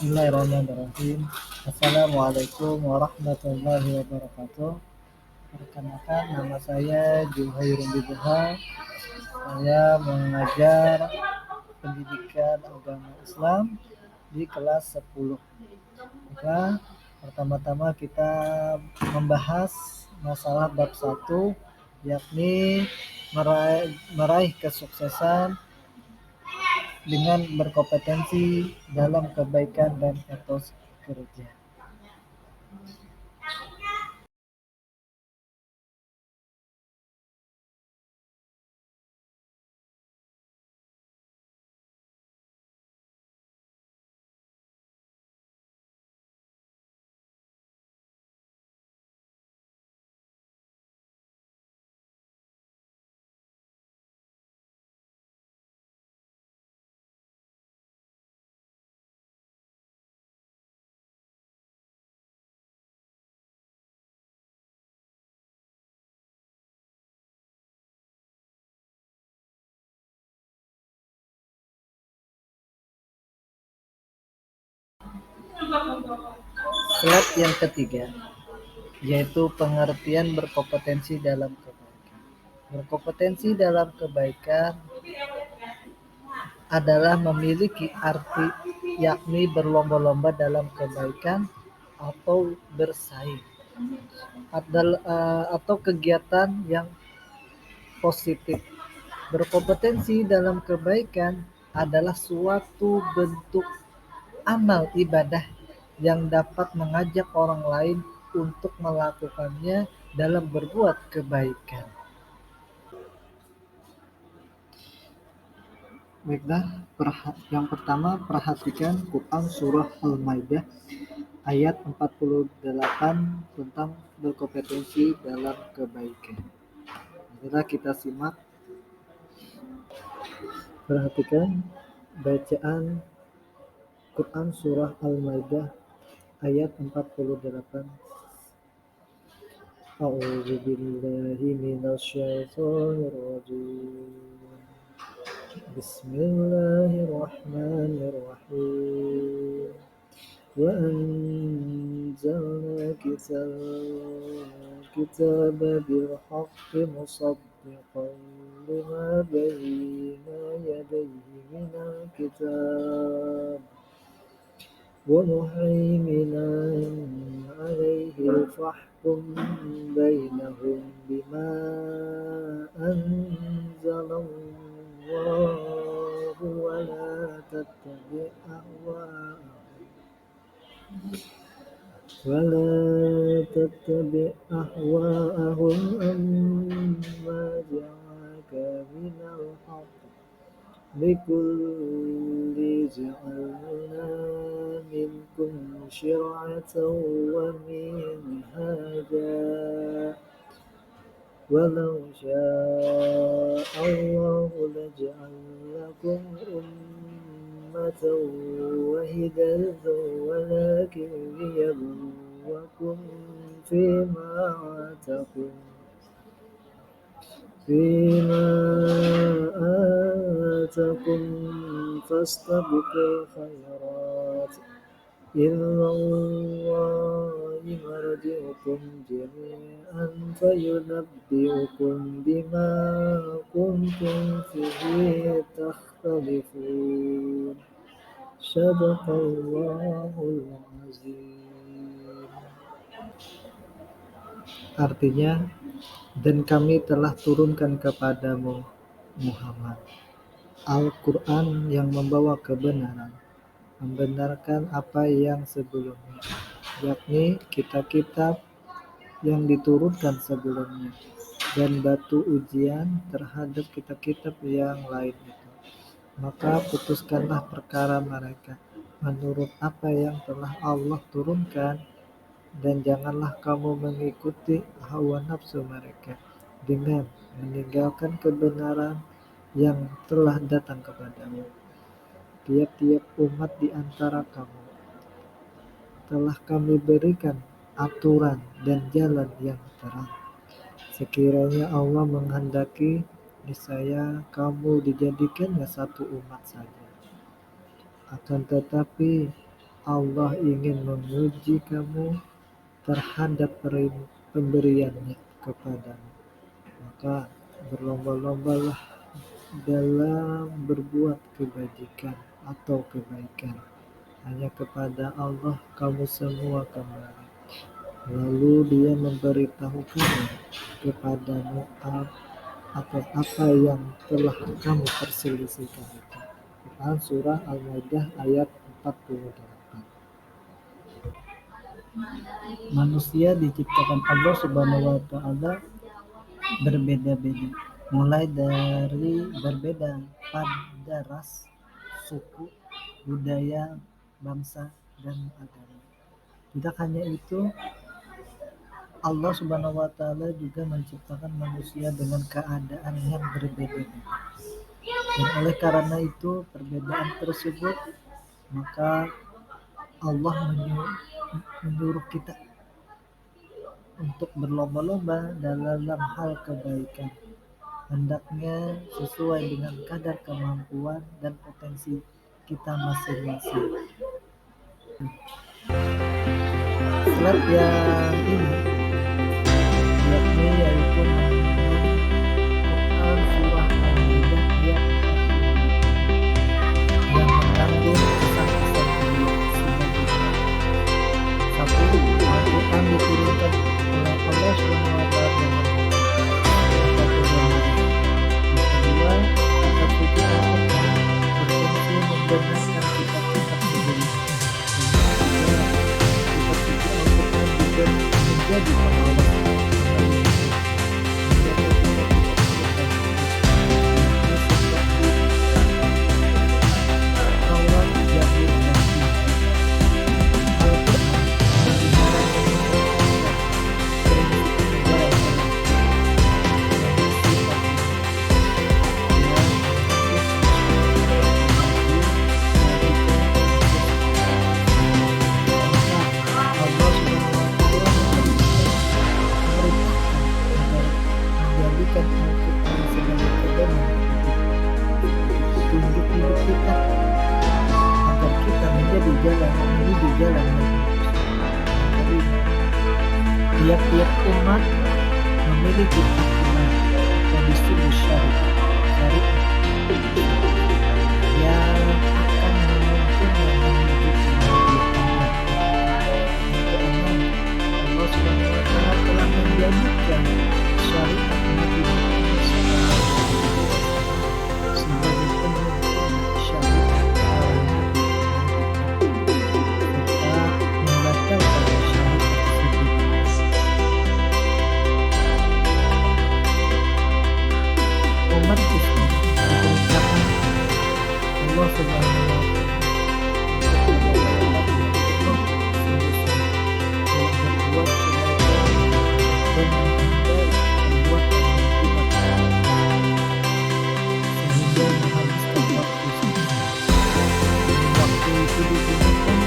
Bismillahirrahmanirrahim. Assalamualaikum warahmatullahi wabarakatuh. Perkenalkan, nama saya Juhairul Bidha. Saya mengajar pendidikan agama Islam di kelas 10. Maka pertama-tama kita membahas masalah bab 1, yakni meraih kesuksesan dengan berkompetensi dalam kebaikan dan etos kerja. Slide yang ketiga, yaitu pengertian berkompetensi dalam kebaikan. Berkompetensi dalam kebaikan adalah memiliki arti yakni berlomba-lomba dalam kebaikan atau bersaing atau kegiatan yang positif. Berkompetensi dalam kebaikan adalah suatu bentuk amal ibadah yang dapat mengajak orang lain untuk melakukannya dalam berbuat kebaikan. Baiklah, yang pertama perhatikan Quran Surah Al-Maidah ayat 48 tentang berkompetensi dalam kebaikan. Marilah kita simak. Perhatikan bacaan Quran Surah Al-Maidah ayat 48. A'udzu billahi minasyaitonir rajim. Bismillahirrahmanirrahim. Wa anzalna kitaba bil haqqi musaddiqan lima bayna yadayhi minal kitab wa muhaiminan alaihi fahkum bainahum bima anzalallahu wa la tattabi' ahwa'ahum amma ja'aka minal haqq likulli ja'alna minkum syir'atan wa minhaja walau sya'allahu laja'alakum ummatan wahidatan walakin liyabluwakum fima آتاكم فاستبقوا الخيرات إلى الله مرجعكم جميعا فينبئكم بما كنتم فيه تختلفون صدق الله العظيم. Artinya, dan kami telah turunkan kepadamu Muhammad Al-Quran yang membawa kebenaran, membenarkan apa yang sebelumnya, yakni kitab-kitab yang diturunkan sebelumnya, dan batu ujian terhadap kitab-kitab yang lain itu. Maka putuskanlah perkara mereka menurut apa yang telah Allah turunkan, dan janganlah kamu mengikuti hawa nafsu mereka dengan meninggalkan kebenaran yang telah datang kepadamu. Tiap-tiap umat di antara kamu telah kami berikan aturan dan jalan yang terang. Sekiranya Allah menghendaki, niscaya kamu dijadikannya satu umat saja. Akan tetapi Allah ingin menguji kamu terhadap pemberiannya kepadamu. Maka berlomba-lombalah dalam berbuat kebajikan atau kebaikan. Hanya kepada Allah kamu semua kembali. Lalu Dia memberitahukan kepadamu atas apa yang telah kamu perselisihkan itu. Quran Surah Al-Maidah ayat 48. Manusia diciptakan Allah Subhanahu wa Ta'ala berbeda-beda, mulai dari berbeda pada ras, suku, budaya, bangsa, dan agama. Tidak hanya itu, Allah Subhanahu wa Ta'ala juga menciptakan manusia dengan keadaan yang berbeda-beda. Dan oleh karena itu, perbedaan tersebut, maka Allah menyuruh kita untuk berlomba-lomba dalam hal kebaikan. Hendaknya sesuai dengan kadar kemampuan dan potensi kita masing-masing. Slide yang ini yaitu Quran Surah Al-Maidah ayat 45 yang mengandung pesan-pesan sebagai satu, Al-Quran diturunkan oleh Allah Subhanahu wa Ta'ala. Kedua, kitab suci Al-Quran berfungsi membenarkan kitab-kitab sebelumnya. Kitab suci Al-Quran juga menjadi pengawas tiap-tiap umat memiliki aturan dan disebut syariat yang akan memungkinkan menuju kebahagiaan. Allah Subhanahu wa Ta'ala telah menjadikan syariat Nabi Muhammad sebagai pemimpin syariat serta membatalkan umat Islam diperintahkan Allah Subhanahu wa Ta'ala berbuat kebaikan dan menghindari perbuatan yang sehingga menghabiskan waktu itu digunakan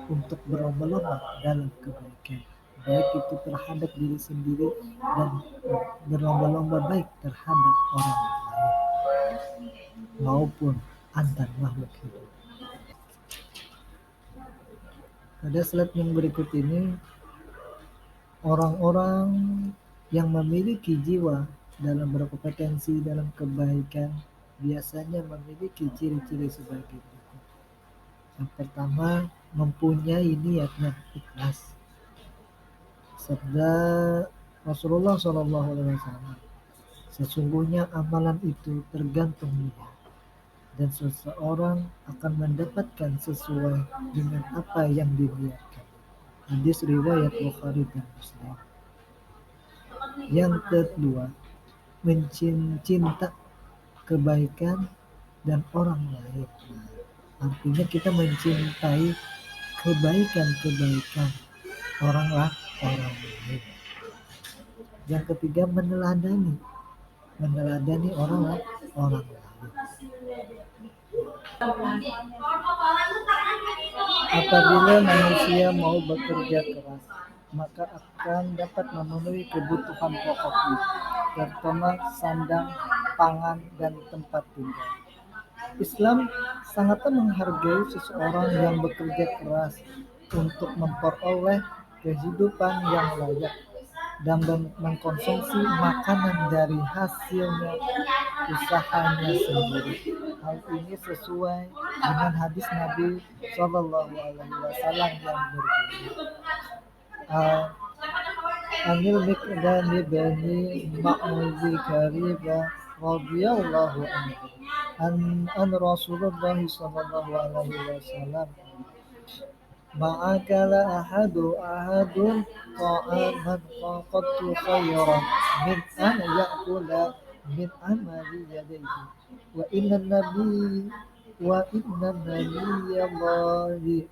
untuk berlomba-lomba dalam kebaikan, baik itu terhadap diri sendiri dan berlomba-lomba baik terhadap orang lain maupun antar makhluk hidup. Pada slide yang berikut ini, orang-orang yang memiliki jiwa dalam berkompetensi dalam kebaikan biasanya memiliki ciri-ciri sebagai berikut. Yang pertama, mempunyai niat yang ikhlas. Sabda Rasulullah SAW, sesungguhnya amalan itu tergantung niat, dan seseorang akan mendapatkan sesuai dengan apa yang diniatkan. Hadis riwayat Bukhari dan Muslim. Yang kedua, mencinta kebaikan dan orang lain. Nah, artinya kita mencintai kebaikan-kebaikan orang lain. Yang ketiga, meneladani orang lain. Apabila manusia mau bekerja keras, maka akan dapat memenuhi kebutuhan pokoknya, terutama sandang, pangan, dan tempat tinggal. Islam sangatlah menghargai seseorang yang bekerja keras untuk memperoleh kehidupan yang layak dan mengkonsumsi makanan dari hasilnya usahanya sendiri. Hal ini sesuai dengan hadis Nabi Shallallahu Alaihi Wasallam yang berbunyi, Anil Mikdani bani Ma'udhi Kariba radhiyallahu anhu an Rasulullah sallallahu alaihi wasallam ma'akala ahadun ta'aman qattu khayran min an ya'kula min amali yadayhi wa inna nabi Allahi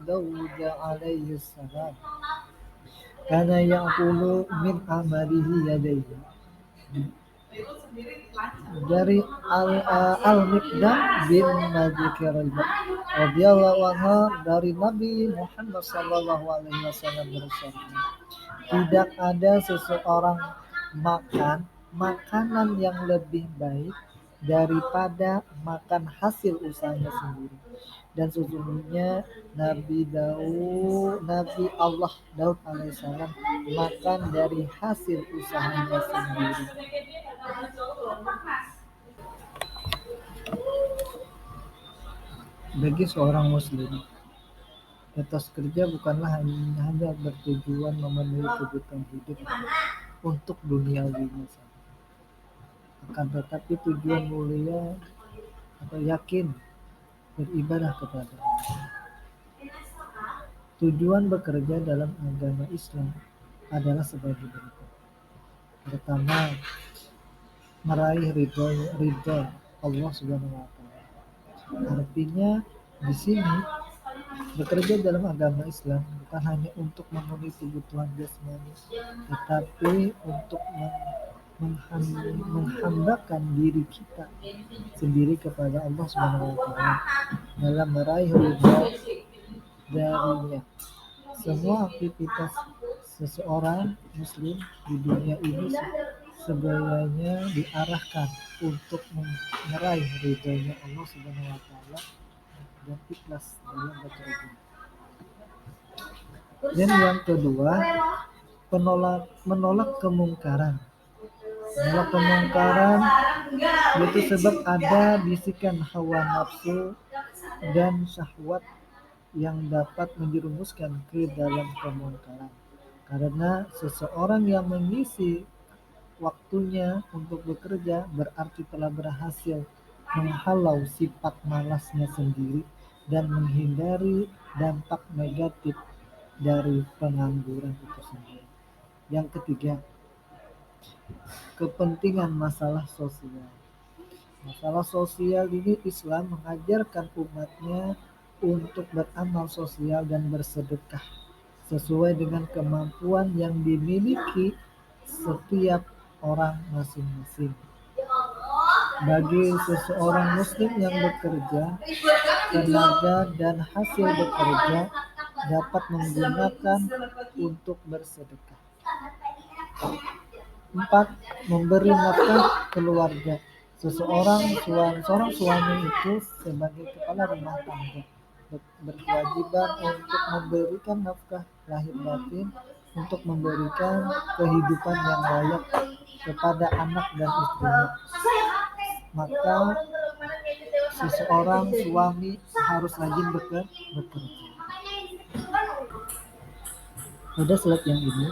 Dawud alaihi salam kana ya'kulu min amalihi yadayhi. Dari Al-Miqdam bin Nabi Kariba radhiyallahu anhu, dari Nabi Muhammad sallallahu alaihi wasallam bersabda, tidak ada seseorang makan makanan yang lebih baik daripada makan hasil usahanya sendiri. Dan sesungguhnya Nabi Allah Daud alaihissalam makan dari hasil usahanya sendiri. Bagi seorang muslim, etos kerja bukanlah hanya bertujuan memenuhi kebutuhan hidup untuk duniawinya saja, akan tetapi tujuan mulia atau yakin beribadah kepada Allah. Tujuan bekerja dalam agama Islam adalah sebagai berikut. Pertama, meraih ridho Allah Subhanahu wa taala. Artinya di sini bekerja dalam agama Islam bukan hanya untuk memenuhi kebutuhan jasmani, tetapi untuk menghambakan diri kita sendiri kepada Allah Subhanahu wa taala dalam meraih ridha darinya. Semua aktivitas seseorang muslim di dunia ini sebenarnya diarahkan untuk meraih ridhonya Allah Subhanahu wa taala dan ikhlas dalam bekerja. Dan yang kedua, menolak kemungkaran. Menolak kemungkaran itu sebab ada bisikan hawa nafsu dan syahwat yang dapat menjerumuskan ke dalam kemungkaran. Karena seseorang yang mengisi waktunya untuk bekerja berarti telah berhasil menghalau sifat malasnya sendiri dan menghindari dampak negatif dari pengangguran itu sendiri. Yang ketiga, kepentingan masalah sosial. Masalah sosial ini Islam mengajarkan umatnya untuk beramal sosial dan bersedekah sesuai dengan kemampuan yang dimiliki setiap orang masing-masing. Bagi seseorang muslim yang bekerja, tenaga dan hasil bekerja dapat menggunakan untuk bersedekah. 4. Memberi nafkah keluarga. Seorang suami itu sebagai kepala rumah tangga berkewajiban untuk memberikan nafkah lahir batin, untuk memberikan kehidupan yang layak kepada anak dan istrinya. Maka seseorang suami harus rajin bekerja. Pada slide yang ini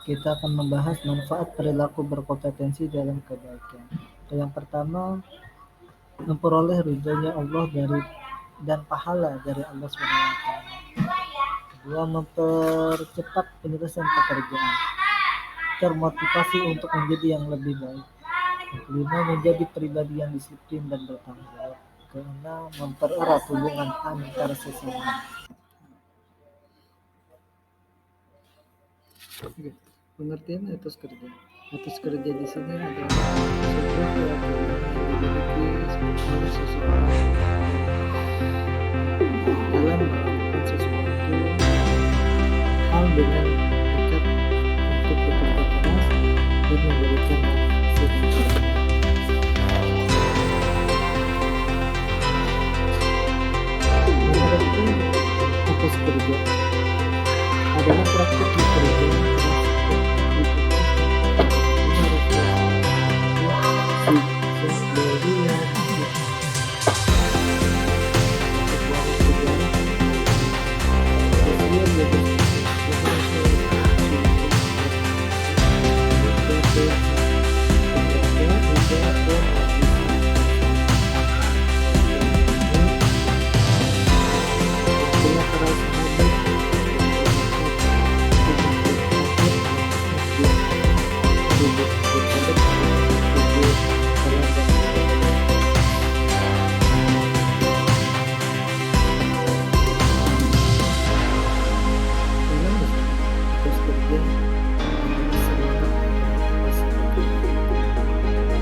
kita akan membahas manfaat perilaku berkompetensi dalam kebaikan. Yang pertama, memperoleh ridhonya Allah dan pahala dari Allah SWT. Kedua, mempercepat penyelesaian pekerjaan. termotivasi untuk menjadi yang lebih baik. Yang kelima, menjadi pribadi yang disiplin dan bertanggung jawab. Keenam, mempererat hubungan antar sesama. Oke. Pengertian etos kerja. Etos kerja di sini adalah sebuah keyakinan yang dimiliki oleh seseorang dalam melakukan sesuatu hal dengan tekad untuk bekerja keras dan memberikan hasil yang terbaik. Menurutku, etos kerja adalah praktik bekerja yang keras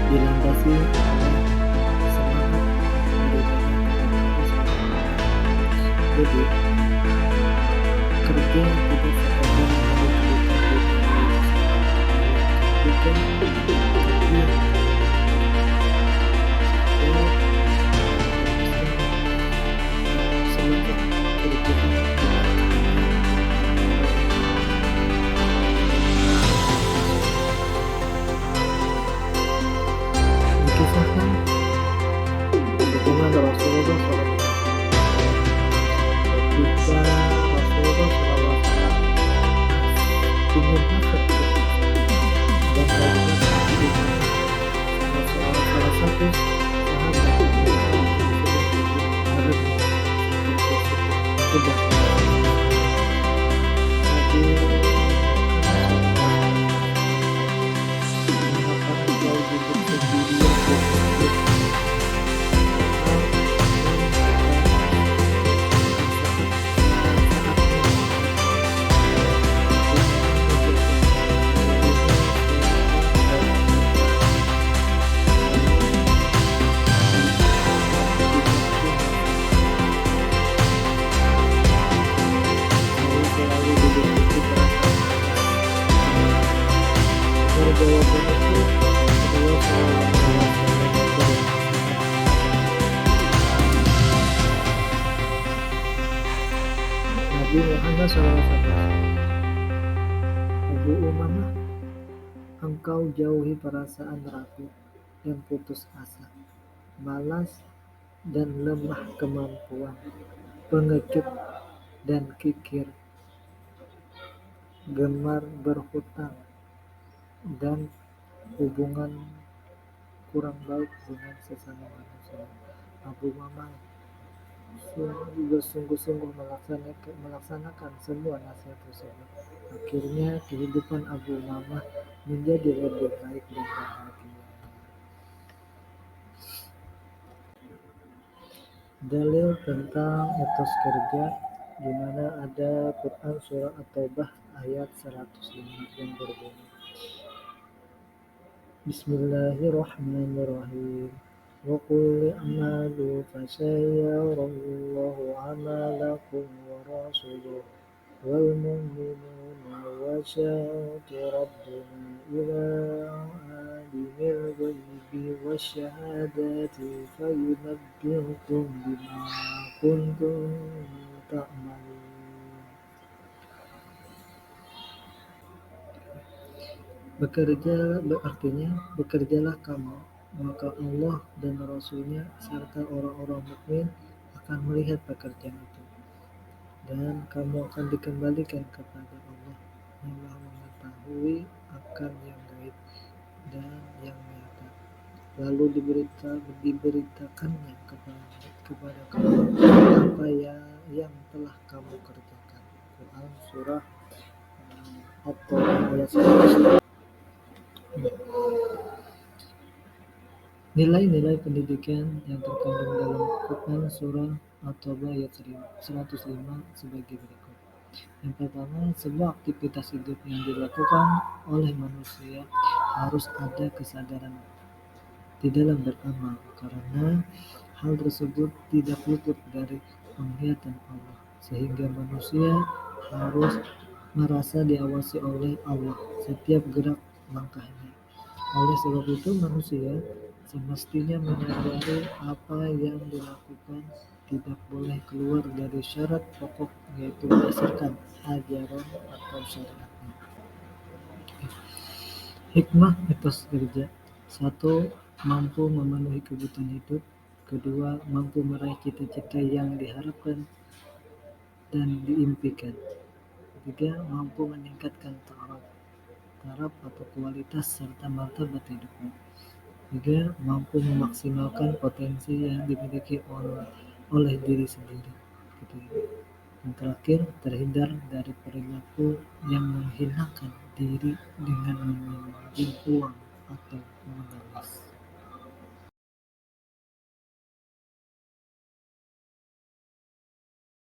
dilandasi oleh semangat jadi kerja yang tidak sekadar dikisahkan bagaimana Rasulullah SAW ketika Rasulullah SAW ingin masuk dan salah satu sahabat harus sudah tapi mengapa engkau duduk sendirian Nabi Muhammad SAW. Abu Umamah, engkau jauhi perasaan ragu dan putus asa, malas dan lemah kemampuan, pengecut dan kikir, gemar berhutang, dan hubungan kurang baik dengan sesama manusia. Abu Umamah sungguh-sungguh melaksanakan semua nasihat tersebut. Akhirnya kehidupan Abu Umamah menjadi lebih baik dan bahagia. Dalil tentang etos kerja di mana ada Quran surah At-Taubah ayat 105 yang berbunyi Bismillahirrahmanirrahim. Wa qul i'malu fasayarallahu 'amalakum wa rasuluhu wal mu'minuna wa syahadu rabbuna ila alimil ghaibi wasyahadati fayunabbi'ukum bima kuntum ta'malun. Artinya bekerjalah kamu, maka Allah dan Rasulnya serta orang-orang mukmin akan melihat pekerjaan itu, dan kamu akan dikembalikan kepada Allah yang Maha mengetahui akan yang gaib dan yang nyata. Lalu diberitakannya kepada kamu apa yang telah kamu kerjakan. Quran surah At-Taubah ayat 1. Nilai-nilai pendidikan yang terkandung dalam Quran Surah At-Taubah ayat 105 sebagai berikut. Yang pertama, semua aktivitas hidup yang dilakukan oleh manusia harus ada kesadaran di dalam beramal, karena hal tersebut tidak luput dari penglihatan Allah, sehingga manusia harus merasa diawasi oleh Allah setiap gerak langkahnya. Oleh sebab itu, manusia semestinya menyadari apa yang dilakukan tidak boleh keluar dari syarat pokok, yaitu berdasarkan ajaran atau syariatnya. Hikmah etos kerja: 1. Mampu memenuhi kebutuhan hidup. 2. Mampu meraih cita-cita yang diharapkan dan diimpikan. 3. Mampu meningkatkan taraf atau kualitas serta martabat hidupnya. 3. Mampu memaksimalkan potensi yang dimiliki oleh diri sendiri. Yang terakhir, terhindar dari perilaku yang menghinakan diri dengan meminjam uang atau mengemis.